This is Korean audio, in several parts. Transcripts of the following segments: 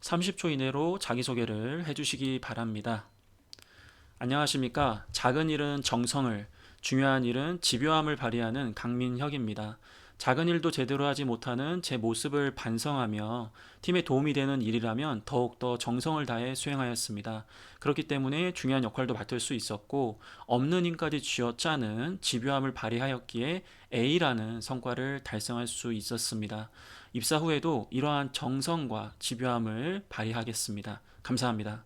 30초 이내로 자기소개를 해주시기 바랍니다. 안녕하십니까. 작은 일은 정성을, 중요한 일은 집요함을 발휘하는 강민혁입니다. 작은 일도 제대로 하지 못하는 제 모습을 반성하며 팀에 도움이 되는 일이라면 더욱더 정성을 다해 수행하였습니다. 그렇기 때문에 중요한 역할도 맡을 수 있었고 없는 힘까지 쥐어짜는 집요함을 발휘하였기에 A라는 성과를 달성할 수 있었습니다. 입사 후에도 이러한 정성과 집요함을 발휘하겠습니다. 감사합니다.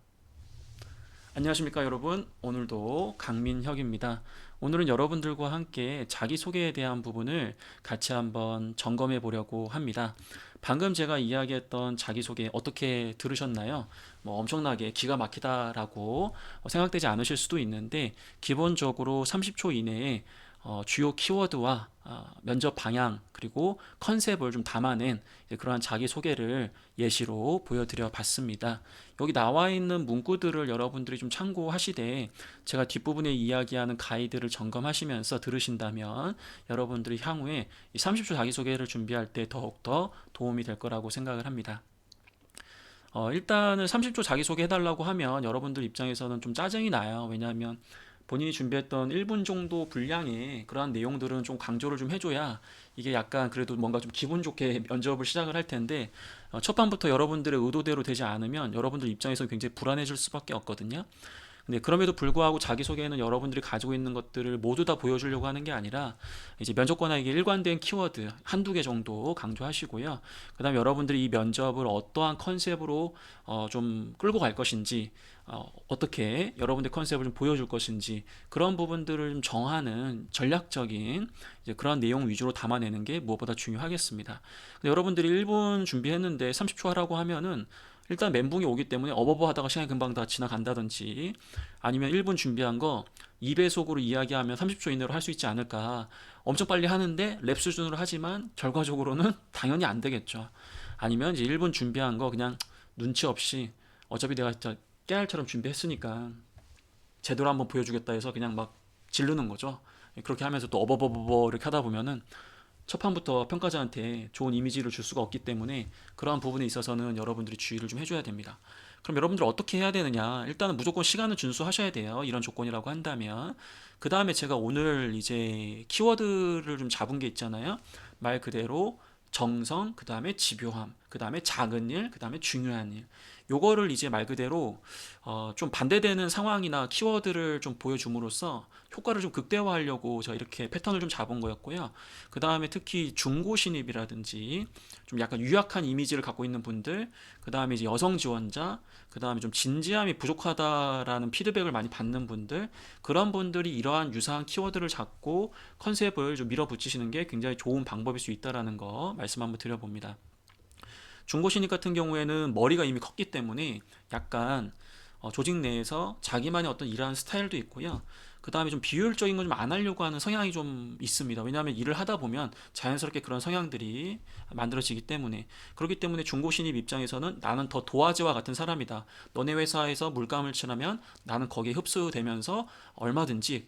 안녕하십니까 여러분. 오늘도 강민혁입니다. 오늘은 여러분들과 함께 자기소개에 대한 부분을 같이 한번 점검해 보려고 합니다. 방금 제가 이야기했던 자기소개 어떻게 들으셨나요? 뭐 엄청나게 기가 막히다라고 생각되지 않으실 수도 있는데 기본적으로 30초 이내에 주요 키워드와 면접 방향 그리고 컨셉을 좀 담아낸 그러한 자기소개를 예시로 보여드려 봤습니다. 여기 나와 있는 문구들을 여러분들이 좀 참고하시되 제가 뒷부분에 이야기하는 가이드를 점검하시면서 들으신다면 여러분들이 향후에 이 30초 자기소개를 준비할 때 더욱더 도움이 될 거라고 생각을 합니다. 일단은 30초 자기소개 해달라고 하면 여러분들 입장에서는 좀 짜증이 나요. 왜냐하면 본인이 준비했던 1분 정도 분량의 그러한 내용들은 좀 강조를 좀 해줘야 이게 약간 그래도 뭔가 좀 기분 좋게 면접을 시작을 할 텐데 첫 판부터 여러분들의 의도대로 되지 않으면 여러분들 입장에서 굉장히 불안해질 수밖에 없거든요. 근데 그럼에도 불구하고 자기소개에는 여러분들이 가지고 있는 것들을 모두 다 보여주려고 하는 게 아니라 이제 면접관에게 일관된 키워드 한두 개 정도 강조하시고요. 그 다음에 여러분들이 이 면접을 어떠한 컨셉으로 좀 끌고 갈 것인지 어떻게 여러분들 컨셉을 좀 보여줄 것인지 그런 부분들을 좀 정하는 전략적인 이제 그런 내용 위주로 담아내는 게 무엇보다 중요하겠습니다. 근데 여러분들이 1분 준비했는데 30초 하라고 하면은 일단 멘붕이 오기 때문에 어버버 하다가 시간이 금방 다 지나간다든지 아니면 1분 준비한 거 2배속으로 이야기하면 30초 이내로 할 수 있지 않을까. 엄청 빨리 하는데 랩 수준으로 하지만 결과적으로는 당연히 안 되겠죠. 아니면 이제 1분 준비한 거 그냥 눈치 없이 어차피 내가 진짜 깨알처럼 준비했으니까 제대로 한번 보여주겠다 해서 그냥 막 지르는 거죠. 그렇게 하면서 또 어버버버버 이렇게 하다 보면은 첫 판부터 평가자한테 좋은 이미지를 줄 수가 없기 때문에 그러한 부분에 있어서는 여러분들이 주의를 좀 해줘야 됩니다. 그럼 여러분들 어떻게 해야 되느냐? 일단은 무조건 시간을 준수하셔야 돼요. 이런 조건이라고 한다면. 그 다음에 제가 오늘 이제 키워드를 좀 잡은 게 있잖아요. 말 그대로 정성, 그 다음에 집요함, 그 다음에 작은 일, 그 다음에 중요한 일. 요거를 이제 말 그대로 좀 반대되는 상황이나 키워드를 좀 보여줌으로써 효과를 좀 극대화하려고 저 이렇게 패턴을 좀 잡은 거였고요. 그 다음에 특히 중고 신입이라든지 좀 약간 유약한 이미지를 갖고 있는 분들, 그 다음에 이제 여성 지원자, 그 다음에 좀 진지함이 부족하다라는 피드백을 많이 받는 분들, 그런 분들이 이러한 유사한 키워드를 잡고 컨셉을 좀 밀어붙이시는 게 굉장히 좋은 방법일 수 있다라는 거 말씀 한번 드려봅니다. 중고 신입 같은 경우에는 머리가 이미 컸기 때문에 약간 조직 내에서 자기만의 어떤 일하는 스타일도 있고요. 그 다음에 좀 비효율적인 건 좀 안 하려고 하는 성향이 좀 있습니다. 왜냐하면 일을 하다 보면 자연스럽게 그런 성향들이 만들어지기 때문에 그렇기 때문에 중고 신입 입장에서는 나는 더 도화지와 같은 사람이다. 너네 회사에서 물감을 칠하면 나는 거기에 흡수되면서 얼마든지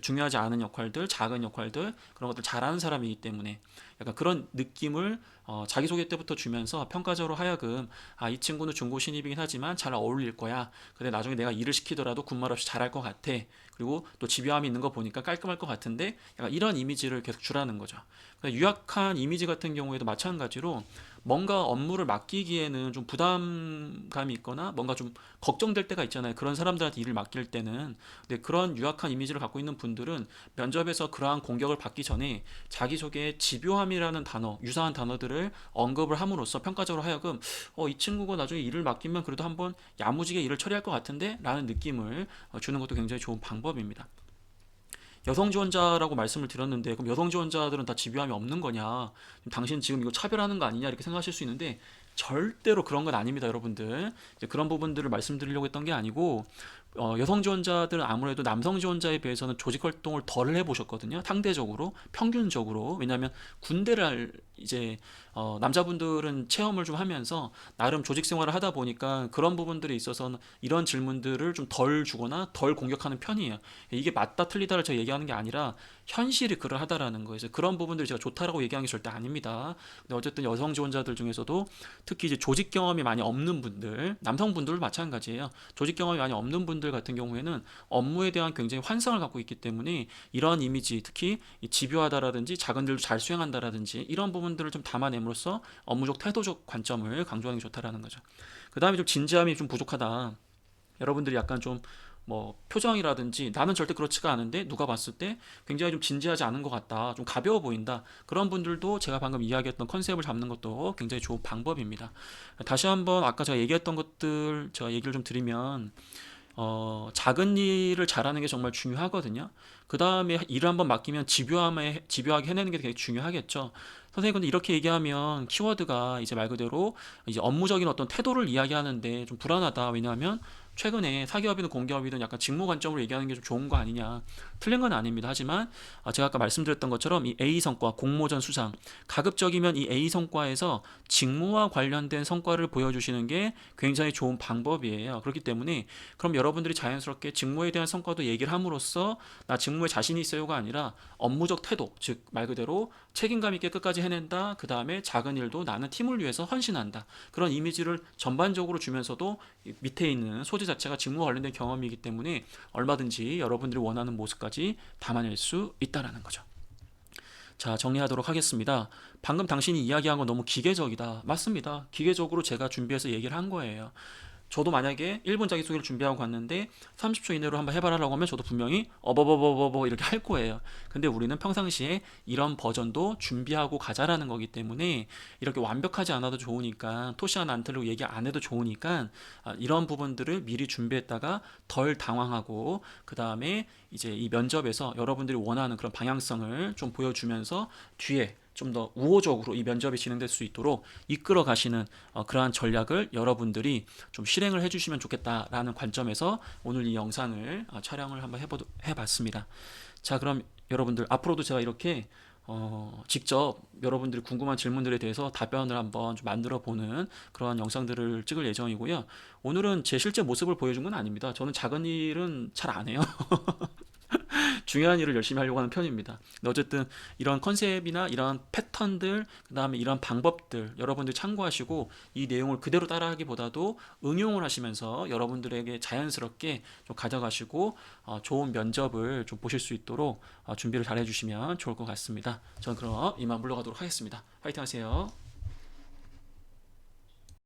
중요하지 않은 역할들, 작은 역할들 그런 것들 잘하는 사람이기 때문에 약간 그런 느낌을 자기소개 때부터 주면서 평가적으로 하여금 이 친구는 중고 신입이긴 하지만 잘 어울릴 거야. 근데 나중에 내가 일을 시키더라도 군말 없이 잘할 것 같아. 그리고 또 집요함이 있는 거 보니까 깔끔할 것 같은데 약간 이런 이미지를 계속 주라는 거죠. 그러니까 유약한 이미지 같은 경우에도 마찬가지로 뭔가 업무를 맡기기에는 좀 부담감이 있거나 뭔가 좀 걱정될 때가 있잖아요. 그런 사람들한테 일을 맡길 때는. 근데 그런 유약한 이미지를 갖고 있는 분들은 면접에서 그러한 공격을 받기 전에 자기소개에 집요함이라는 단어, 유사한 단어들을 언급을 함으로써 평가적으로 하여금 이 친구가 나중에 일을 맡기면 그래도 한번 야무지게 일을 처리할 것 같은데 라는 느낌을 주는 것도 굉장히 좋은 방법입니다. 여성 지원자라고 말씀을 드렸는데 그럼 여성 지원자들은 다 집요함이 없는 거냐? 당신 지금 이거 차별하는 거 아니냐? 이렇게 생각하실 수 있는데 절대로 그런 건 아닙니다, 여러분들. 이제 그런 부분들을 말씀드리려고 했던 게 아니고 여성 지원자들은 아무래도 남성 지원자에 비해서는 조직 활동을 덜 해보셨거든요. 상대적으로, 평균적으로. 왜냐하면 군대를 이제 남자분들은 체험을 좀 하면서 나름 조직 생활을 하다 보니까 그런 부분들에 있어서는 이런 질문들을 좀 덜 주거나 덜 공격하는 편이에요. 이게 맞다 틀리다를 제가 얘기하는 게 아니라 현실이 그러하다라는 거예요. 그래서 그런 부분들이 제가 좋다라고 얘기하는 게 절대 아닙니다. 근데 어쨌든 여성 지원자들 중에서도 특히 이제 조직 경험이 많이 없는 분들, 남성분들도 마찬가지예요. 조직 경험이 많이 없는 분들 같은 경우에는 업무에 대한 굉장히 환상을 갖고 있기 때문에 이런 이미지, 특히 이 집요하다라든지 작은 일도 잘 수행한다라든지 이런 부분들을 좀 담아냄으로써 업무적 태도적 관점을 강조하는 게 좋다라는 거죠. 그 다음에 좀 진지함이 좀 부족하다. 여러분들이 약간 좀 뭐 표정이라든지 나는 절대 그렇지가 않은데 누가 봤을 때 굉장히 좀 진지하지 않은 것 같다. 좀 가벼워 보인다. 그런 분들도 제가 방금 이야기했던 컨셉을 잡는 것도 굉장히 좋은 방법입니다. 다시 한번 아까 제가 얘기했던 것들 제가 얘기를 좀 드리면 작은 일을 잘하는 게 정말 중요하거든요. 그 다음에 일을 한번 맡기면 집요하게 해내는 게 되게 중요하겠죠. 선생님, 근데 이렇게 얘기하면 키워드가 이제 말 그대로 이제 업무적인 어떤 태도를 이야기하는데 좀 불안하다. 왜냐하면 최근에 사기업이든 공기업이든 약간 직무 관점으로 얘기하는 게 좀 좋은 거 아니냐. 틀린 건 아닙니다. 하지만 제가 아까 말씀드렸던 것처럼 이 A 성과, 공모전 수상, 가급적이면 이 A 성과에서 직무와 관련된 성과를 보여주시는 게 굉장히 좋은 방법이에요. 그렇기 때문에 그럼 여러분들이 자연스럽게 직무에 대한 성과도 얘기를 함으로써 나 직무에 자신이 있어요가 아니라 업무적 태도, 즉 말 그대로 책임감 있게 끝까지 해낸다. 그 다음에 작은 일도 나는 팀을 위해서 헌신한다. 그런 이미지를 전반적으로 주면서도 밑에 있는 소재 자체가 직무와 관련된 경험이기 때문에 얼마든지 여러분들이 원하는 모습까지 담아낼 수 있다라는 거죠. 자, 정리하도록 하겠습니다. 방금 당신이 이야기한 건 너무 기계적이다. 맞습니다. 기계적으로 제가 준비해서 얘기를 한 거예요. 저도 만약에 1분 자기소개를 준비하고 갔는데 30초 이내로 한번 해봐라라고 하면 저도 분명히 어버버버버버 이렇게 할 거예요. 근데 우리는 평상시에 이런 버전도 준비하고 가자라는 거기 때문에 이렇게 완벽하지 않아도 좋으니까 토시 하나 안 틀리고 얘기 안 해도 좋으니까 이런 부분들을 미리 준비했다가 덜 당황하고 그 다음에 이제 이 면접에서 여러분들이 원하는 그런 방향성을 좀 보여주면서 뒤에 좀 더 우호적으로 이 면접이 진행될 수 있도록 이끌어 가시는 그러한 전략을 여러분들이 좀 실행을 해주시면 좋겠다라는 관점에서 오늘 이 영상을 촬영을 한번 해봤습니다. 자, 그럼 여러분들 앞으로도 제가 이렇게 직접 여러분들이 궁금한 질문들에 대해서 답변을 한번 좀 만들어 보는 그런 영상들을 찍을 예정이고요. 오늘은 제 실제 모습을 보여준 건 아닙니다. 저는 작은 일은 잘 안 해요. 중요한 일을 열심히 하려고 하는 편입니다. 근데 어쨌든 이런 컨셉이나 이런 패턴들, 그 다음에 이런 방법들 여러분들 참고하시고 이 내용을 그대로 따라하기보다도 응용을 하시면서 여러분들에게 자연스럽게 좀 가져가시고 좋은 면접을 좀 보실 수 있도록 준비를 잘 해주시면 좋을 것 같습니다. 저는 그럼 이만 물러가도록 하겠습니다. 파이팅 하세요.